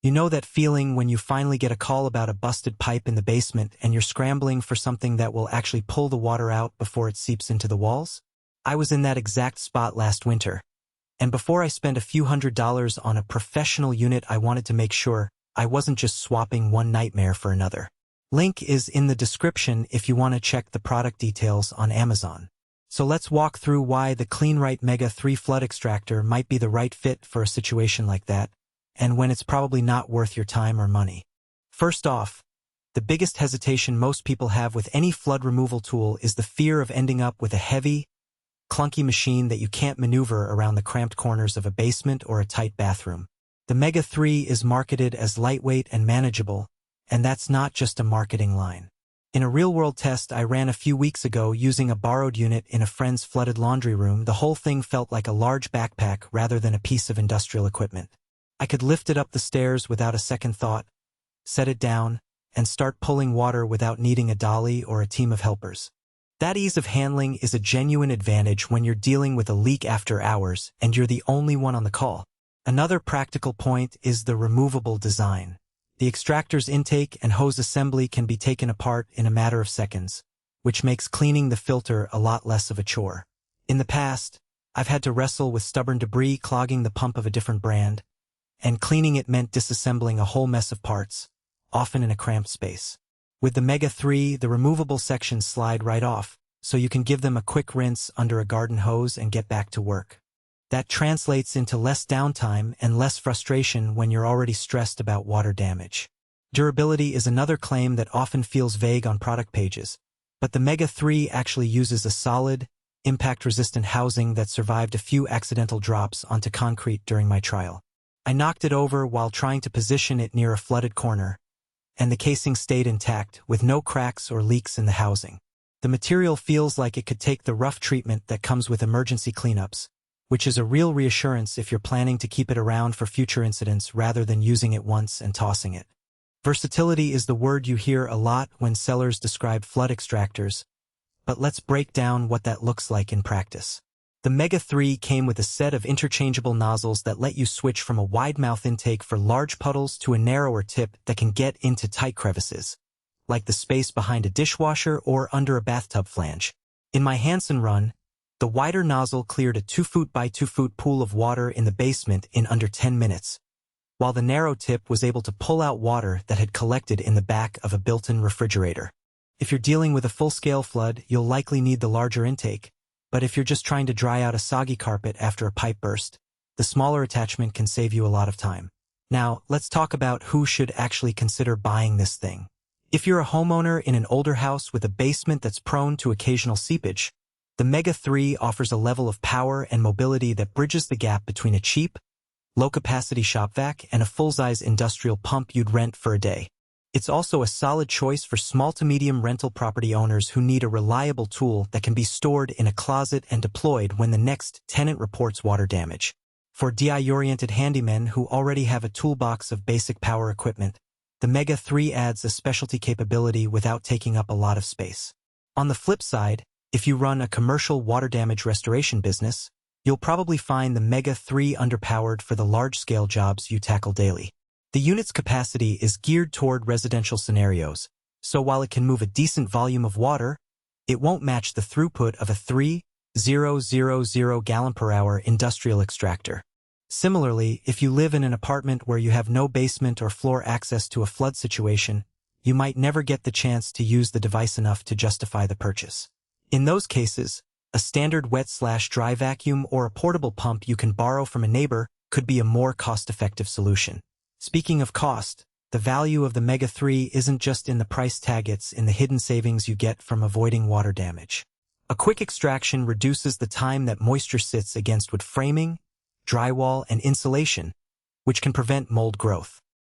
You know that feeling when you finally get a call about a busted pipe in the basement and you're scrambling for something that will actually pull the water out before it seeps into the walls? I was in that exact spot last winter. And before I spent a few $100s on a professional unit, I wanted to make sure I wasn't just swapping one nightmare for another. Link is in the description if you want to check the product details on Amazon. So let's walk through why the Kleen Rite Mega 3 Flood Extractor might be the right fit for a situation like that, and when it's probably not worth your time or money. First off, the biggest hesitation most people have with any flood removal tool is the fear of ending up with a heavy, clunky machine that you can't maneuver around the cramped corners of a basement or a tight bathroom. The Mega 3 is marketed as lightweight and manageable, and that's not just a marketing line. In a real-world test I ran a few weeks ago using a borrowed unit in a friend's flooded laundry room, the whole thing felt like a large backpack rather than a piece of industrial equipment. I could lift it up the stairs without a second thought, set it down, and start pulling water without needing a dolly or a team of helpers. That ease of handling is a genuine advantage when you're dealing with a leak after hours and you're the only one on the call. Another practical point is the removable design. The extractor's intake and hose assembly can be taken apart in a matter of seconds, which makes cleaning the filter a lot less of a chore. In the past, I've had to wrestle with stubborn debris clogging the pump of a different brand, and cleaning it meant disassembling a whole mess of parts, often in a cramped space. With the Mega 3, the removable sections slide right off, so you can give them a quick rinse under a garden hose and get back to work. That translates into less downtime and less frustration when you're already stressed about water damage. Durability is another claim that often feels vague on product pages, but the Mega 3 actually uses a solid, impact-resistant housing that survived a few accidental drops onto concrete during my trial. I knocked it over while trying to position it near a flooded corner, and the casing stayed intact with no cracks or leaks in the housing. The material feels like it could take the rough treatment that comes with emergency cleanups, which is a real reassurance if you're planning to keep it around for future incidents rather than using it once and tossing it. Versatility is the word you hear a lot when sellers describe flood extractors, but let's break down what that looks like in practice. The Mega 3 came with a set of interchangeable nozzles that let you switch from a wide-mouth intake for large puddles to a narrower tip that can get into tight crevices, like the space behind a dishwasher or under a bathtub flange. In my Hansen run, the wider nozzle cleared a 2-foot by 2-foot pool of water in the basement in under 10 minutes, while the narrow tip was able to pull out water that had collected in the back of a built-in refrigerator. If you're dealing with a full-scale flood, you'll likely need the larger intake, but if you're just trying to dry out a soggy carpet after a pipe burst, the smaller attachment can save you a lot of time. Now, let's talk about who should actually consider buying this thing. If you're a homeowner in an older house with a basement that's prone to occasional seepage, the Mega 3 offers a level of power and mobility that bridges the gap between a cheap, low-capacity shop vac and a full-size industrial pump you'd rent for a day. It's also a solid choice for small to medium rental property owners who need a reliable tool that can be stored in a closet and deployed when the next tenant reports water damage. For DIY-oriented handymen who already have a toolbox of basic power equipment, the Mega 3 adds a specialty capability without taking up a lot of space. On the flip side, if you run a commercial water damage restoration business, you'll probably find the Mega 3 underpowered for the large-scale jobs you tackle daily. The unit's capacity is geared toward residential scenarios, so while it can move a decent volume of water, it won't match the throughput of a 3,000 gallon per hour industrial extractor. Similarly, if you live in an apartment where you have no basement or floor access to a flood situation, you might never get the chance to use the device enough to justify the purchase. In those cases, a standard wet/dry vacuum or a portable pump you can borrow from a neighbor could be a more cost-effective solution. Speaking of cost, the value of the Mega 3 isn't just in the price tag, it's in the hidden savings you get from avoiding water damage. A quick extraction reduces the time that moisture sits against wood framing, drywall, and insulation, which can prevent mold growth.